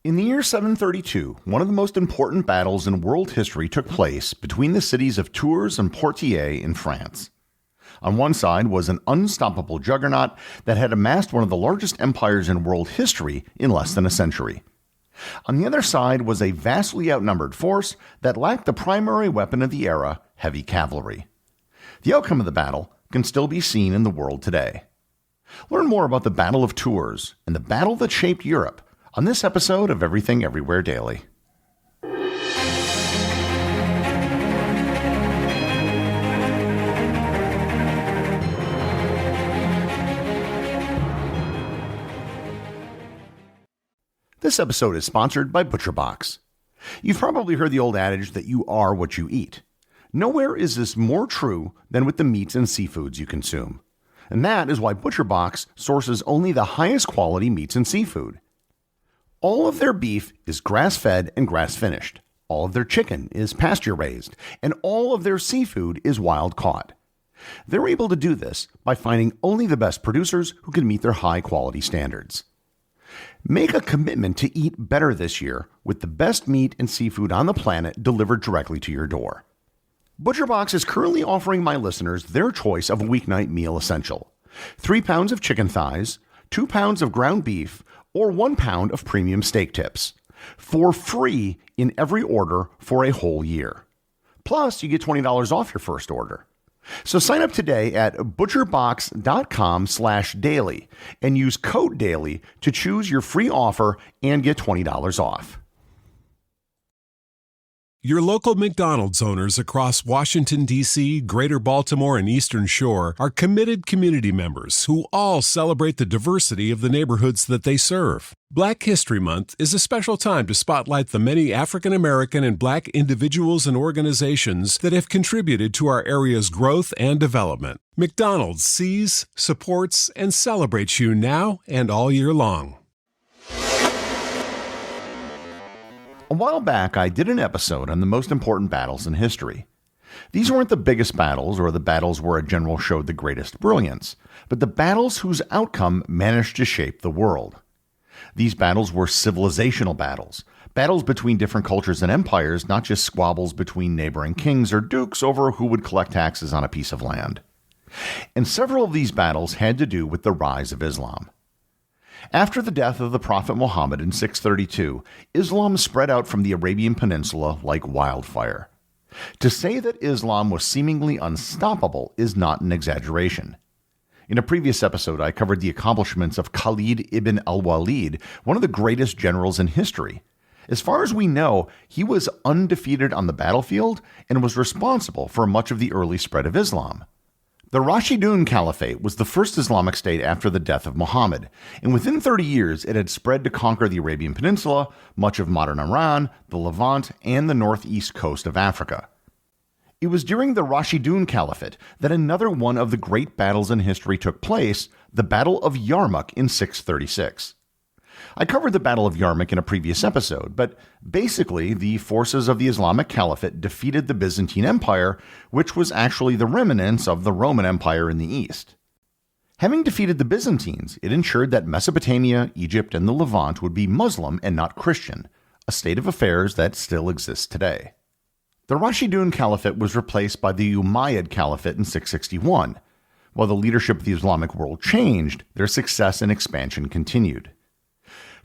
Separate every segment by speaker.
Speaker 1: In the year 732, one of the most important battles in world history took place between the cities of Tours and Portier in France. On one side was an unstoppable juggernaut that had amassed one of the largest empires in world history in less than a century. On the other side was a vastly outnumbered force that lacked the primary weapon of the era, heavy cavalry. The outcome of the battle can still be seen in the world today. Learn more about the Battle of Tours and the battle that shaped Europe on this episode of Everything Everywhere Daily. This episode is sponsored by ButcherBox. You've probably heard the old adage that you are what you eat. Nowhere is this more true than with the meats and seafoods you consume. And that is why ButcherBox sources only the highest quality meats and seafood. All of their beef is grass-fed and grass-finished. All of their chicken is pasture-raised. And all of their seafood is wild-caught. They're able to do this by finding only the best producers who can meet their high-quality standards. Make a commitment to eat better this year with the best meat and seafood on the planet delivered directly to your door. ButcherBox is currently offering my listeners their choice of a weeknight meal essential. 3 pounds of chicken thighs, 2 pounds of ground beef, or 1 pound of premium steak tips for free in every order for a whole year. Plus, you get $20 off your first order. So sign up today at butcherbox.com/daily and use code DAILY to choose your free offer and get $20 off.
Speaker 2: Your local McDonald's owners across Washington, D.C., Greater Baltimore, and Eastern Shore are committed community members who all celebrate the diversity of the neighborhoods that they serve. Black History Month is a special time to spotlight the many African American and Black individuals and organizations that have contributed to our area's growth and development. McDonald's sees, supports, and celebrates you now and all year long.
Speaker 1: A while back, I did an episode on the most important battles in history. These weren't the biggest battles or the battles where a general showed the greatest brilliance, but the battles whose outcome managed to shape the world. These battles were civilizational battles, battles between different cultures and empires, not just squabbles between neighboring kings or dukes over who would collect taxes on a piece of land. And several of these battles had to do with the rise of Islam. After the death of the Prophet Muhammad in 632, Islam spread out from the Arabian Peninsula like wildfire. To say that Islam was seemingly unstoppable is not an exaggeration. In a previous episode, I covered the accomplishments of Khalid ibn al-Walid, one of the greatest generals in history. As far as we know, he was undefeated on the battlefield and was responsible for much of the early spread of Islam. The Rashidun Caliphate was the first Islamic state after the death of Muhammad, and within 30 years it had spread to conquer the Arabian Peninsula, much of modern Iran, the Levant, and the northeast coast of Africa. It was during the Rashidun Caliphate that another one of the great battles in history took place, the Battle of Yarmouk in 636. I covered the Battle of Yarmouk in a previous episode, but basically the forces of the Islamic Caliphate defeated the Byzantine Empire, which was actually the remnants of the Roman Empire in the east. Having defeated the Byzantines, it ensured that Mesopotamia, Egypt, and the Levant would be Muslim and not Christian, a state of affairs that still exists today. The Rashidun Caliphate was replaced by the Umayyad Caliphate in 661. While the leadership of the Islamic world changed, their success and expansion continued.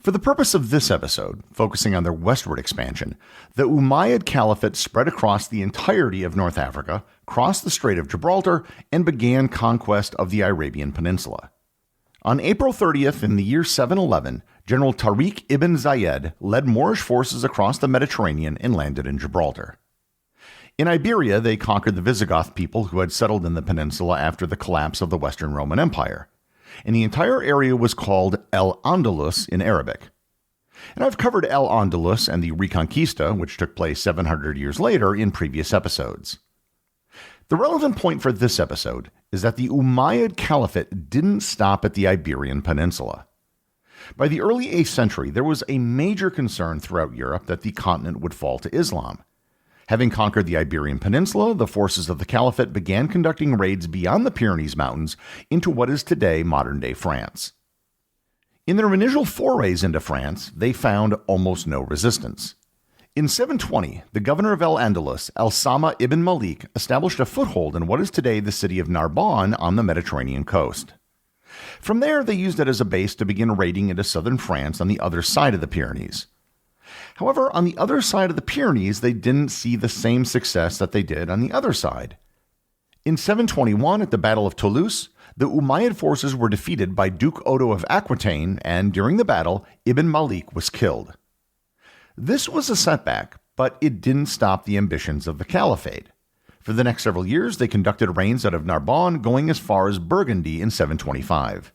Speaker 1: For the purpose of this episode, focusing on their westward expansion, the Umayyad Caliphate spread across the entirety of North Africa, crossed the Strait of Gibraltar, and began conquest of the Arabian Peninsula. On April 30th in the year 711, General Tariq ibn Zayed led Moorish forces across the Mediterranean and landed in Gibraltar. In Iberia, they conquered the Visigoth people who had settled in the peninsula after the collapse of the Western Roman Empire. And the entire area was called El-Andalus in Arabic. And I've covered El-Andalus and the Reconquista, which took place 700 years later, in previous episodes. The relevant point for this episode is that the Umayyad Caliphate didn't stop at the Iberian Peninsula. By the early 8th century, there was a major concern throughout Europe that the continent would fall to Islam. Having conquered the Iberian Peninsula, the forces of the Caliphate began conducting raids beyond the Pyrenees Mountains into what is today modern-day France. In their initial forays into France, they found almost no resistance. In 720, the governor of Al-Andalus, Al-Sama ibn Malik, established a foothold in what is today the city of Narbonne on the Mediterranean coast. From there, they used it as a base to begin raiding into southern France on the other side of the Pyrenees. However, on the other side of the Pyrenees, they didn't see the same success that they did on the other side. In 721, at the Battle of Toulouse, the Umayyad forces were defeated by Duke Odo of Aquitaine, and during the battle, Ibn Malik was killed. This was a setback, but it didn't stop the ambitions of the Caliphate. For the next several years, they conducted reigns out of Narbonne, going as far as Burgundy in 725.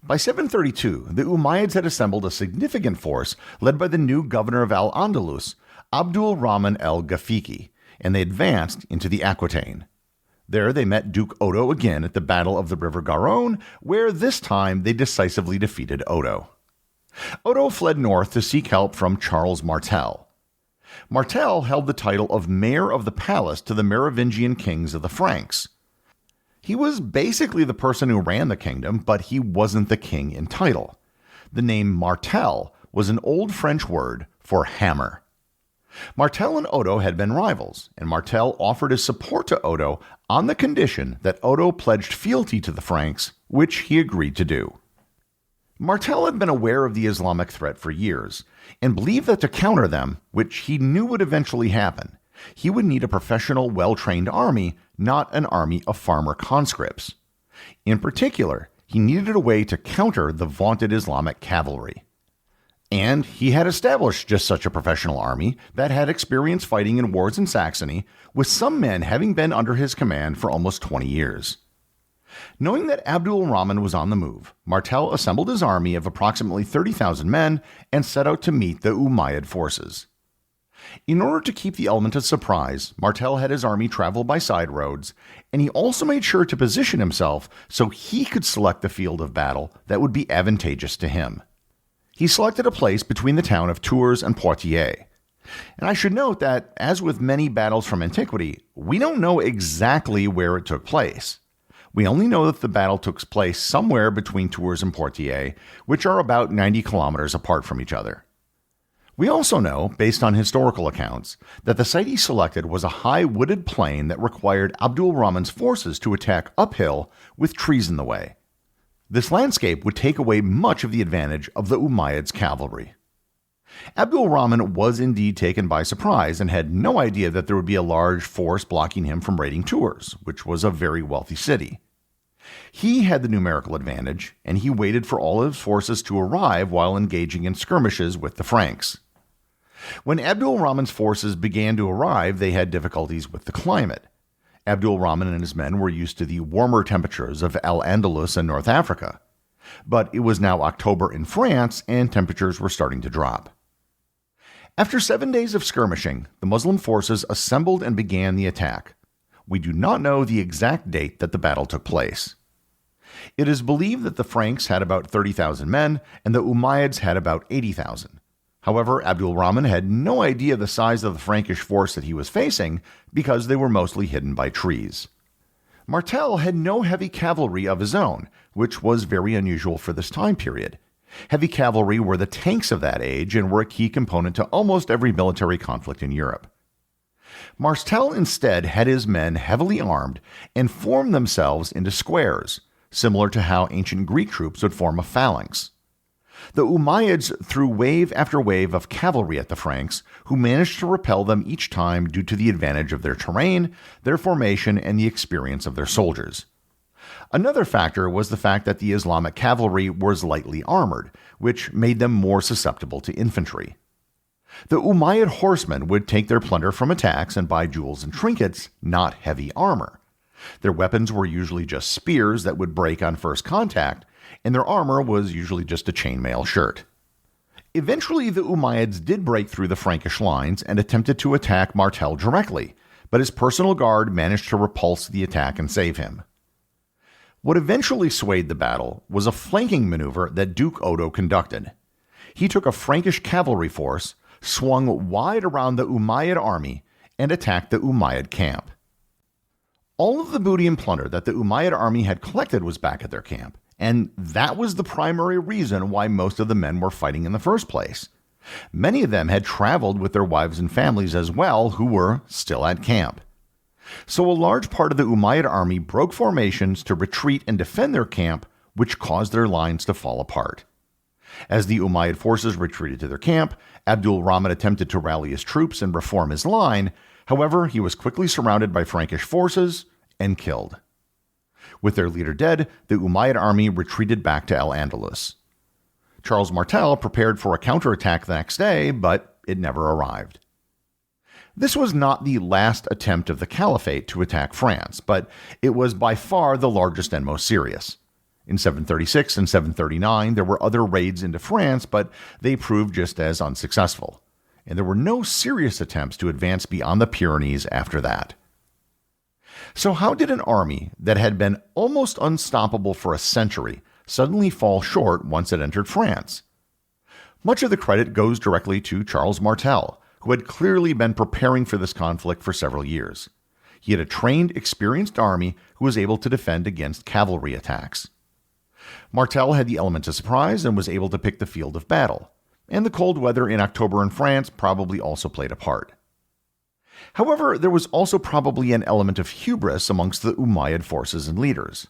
Speaker 1: By 732, the Umayyads had assembled a significant force led by the new governor of Al-Andalus, Abdul Rahman el-Ghafiqi, and they advanced into the Aquitaine. There they met Duke Odo again at the Battle of the River Garonne, where this time they decisively defeated Odo. Odo fled north to seek help from Charles Martel. Martel held the title of Mayor of the Palace to the Merovingian kings of the Franks. He was basically the person who ran the kingdom, but he wasn't the king in title. The name Martel was an old French word for hammer. Martel and Odo had been rivals, and Martel offered his support to Odo on the condition that Odo pledged fealty to the Franks, which he agreed to do. Martel had been aware of the Islamic threat for years, and believed that to counter them, which he knew would eventually happen, he would need a professional, well-trained army, not an army of farmer conscripts. In particular, he needed a way to counter the vaunted Islamic cavalry. And he had established just such a professional army that had experience fighting in wars in Saxony, with some men having been under his command for almost 20 years. Knowing that Abdul Rahman was on the move, Martel assembled his army of approximately 30,000 men and set out to meet the Umayyad forces. In order to keep the element of surprise, Martel had his army travel by side roads, and he also made sure to position himself so he could select the field of battle that would be advantageous to him. He selected a place between the town of Tours and Portier. And I should note that, as with many battles from antiquity, we don't know exactly where it took place. We only know that the battle took place somewhere between Tours and Portier, which are about 90 kilometers apart from each other. We also know, based on historical accounts, that the site he selected was a high wooded plain that required Abdul Rahman's forces to attack uphill with trees in the way. This landscape would take away much of the advantage of the Umayyads' cavalry. Abdul Rahman was indeed taken by surprise and had no idea that there would be a large force blocking him from raiding Tours, which was a very wealthy city. He had the numerical advantage, and he waited for all of his forces to arrive while engaging in skirmishes with the Franks. When Abdul Rahman's forces began to arrive, they had difficulties with the climate. Abdul Rahman and his men were used to the warmer temperatures of Al-Andalus and North Africa. But it was now October in France, and temperatures were starting to drop. After 7 days of skirmishing, the Muslim forces assembled and began the attack. We do not know the exact date that the battle took place. It is believed that the Franks had about 30,000 men, and the Umayyads had about 80,000. However, Abdul Rahman had no idea the size of the Frankish force that he was facing because they were mostly hidden by trees. Martel had no heavy cavalry of his own, which was very unusual for this time period. Heavy cavalry were the tanks of that age and were a key component to almost every military conflict in Europe. Martel instead had his men heavily armed and formed themselves into squares, similar to how ancient Greek troops would form a phalanx. The Umayyads threw wave after wave of cavalry at the Franks, who managed to repel them each time due to the advantage of their terrain, their formation, and the experience of their soldiers. Another factor was the fact that the Islamic cavalry was lightly armored, which made them more susceptible to infantry. The Umayyad horsemen would take their plunder from attacks and buy jewels and trinkets, not heavy armor. Their weapons were usually just spears that would break on first contact, and their armor was usually just a chainmail shirt. Eventually, the Umayyads did break through the Frankish lines and attempted to attack Martel directly, but his personal guard managed to repulse the attack and save him. What eventually swayed the battle was a flanking maneuver that Duke Odo conducted. He took a Frankish cavalry force, swung wide around the Umayyad army, and attacked the Umayyad camp. All of the booty and plunder that the Umayyad army had collected was back at their camp, And that was the primary reason why most of the men were fighting in the first place. Many of them had traveled with their wives and families as well, who were still at camp. So a large part of the Umayyad army broke formations to retreat and defend their camp, which caused their lines to fall apart. As the Umayyad forces retreated to their camp, Abdul Rahman attempted to rally his troops and reform his line. However, he was quickly surrounded by Frankish forces and killed. With their leader dead, the Umayyad army retreated back to Al-Andalus. Charles Martel prepared for a counterattack the next day, but it never arrived. This was not the last attempt of the Caliphate to attack France, but it was by far the largest and most serious. In 736 and 739, there were other raids into France, but they proved just as unsuccessful, and there were no serious attempts to advance beyond the Pyrenees after that. So how did an army that had been almost unstoppable for a century suddenly fall short once it entered France? Much of the credit goes directly to Charles Martel, who had clearly been preparing for this conflict for several years. He had a trained, experienced army who was able to defend against cavalry attacks. Martel had the element of surprise and was able to pick the field of battle, and the cold weather in October in France probably also played a part. However, there was also probably an element of hubris amongst the Umayyad forces and leaders.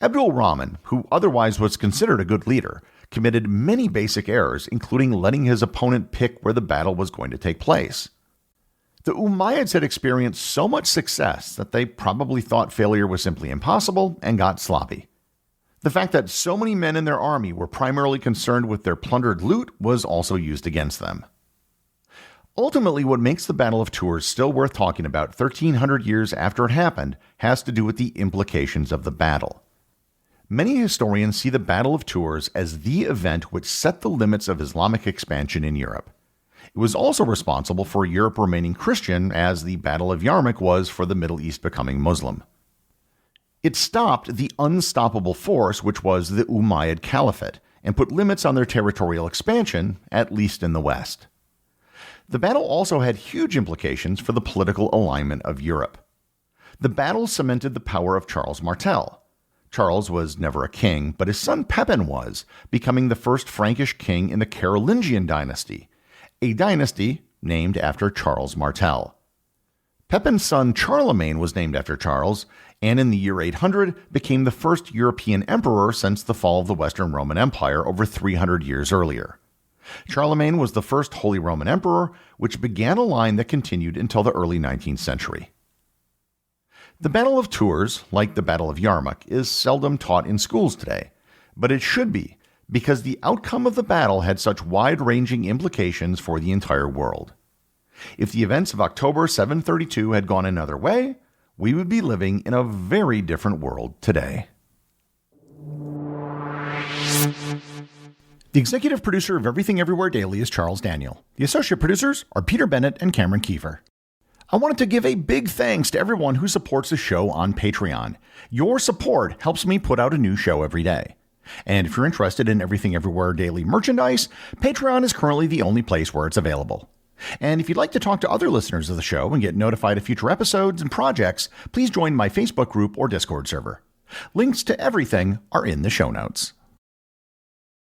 Speaker 1: Abdul Rahman, who otherwise was considered a good leader, committed many basic errors, including letting his opponent pick where the battle was going to take place. The Umayyads had experienced so much success that they probably thought failure was simply impossible and got sloppy. The fact that so many men in their army were primarily concerned with their plundered loot was also used against them. Ultimately, what makes the Battle of Tours still worth talking about 1,300 years after it happened has to do with the implications of the battle. Many historians see the Battle of Tours as the event which set the limits of Islamic expansion in Europe. It was also responsible for Europe remaining Christian, as the Battle of Yarmouk was for the Middle East becoming Muslim. It stopped the unstoppable force which was the Umayyad Caliphate and put limits on their territorial expansion, at least in the West. The battle also had huge implications for the political alignment of Europe. The battle cemented the power of Charles Martel. Charles was never a king, but his son Pepin was, becoming the first Frankish king in the Carolingian dynasty, a dynasty named after Charles Martel. Pepin's son Charlemagne was named after Charles, and in the year 800 became the first European emperor since the fall of the Western Roman Empire over 300 years earlier. Charlemagne was the first Holy Roman Emperor, which began a line that continued until the early 19th century. The Battle of Tours, like the Battle of Yarmouk, is seldom taught in schools today, but it should be, because the outcome of the battle had such wide-ranging implications for the entire world. If the events of October 732 had gone another way, we would be living in a very different world today. The executive producer of Everything Everywhere Daily is Charles Daniel. The associate producers are Peter Bennett and Cameron Kieffer. I wanted to give a big thanks to everyone who supports the show on Patreon. Your support helps me put out a new show every day. And if you're interested in Everything Everywhere Daily merchandise, Patreon is currently the only place where it's available. And if you'd like to talk to other listeners of the show and get notified of future episodes and projects, please join my Facebook group or Discord server. Links to everything are in the show notes.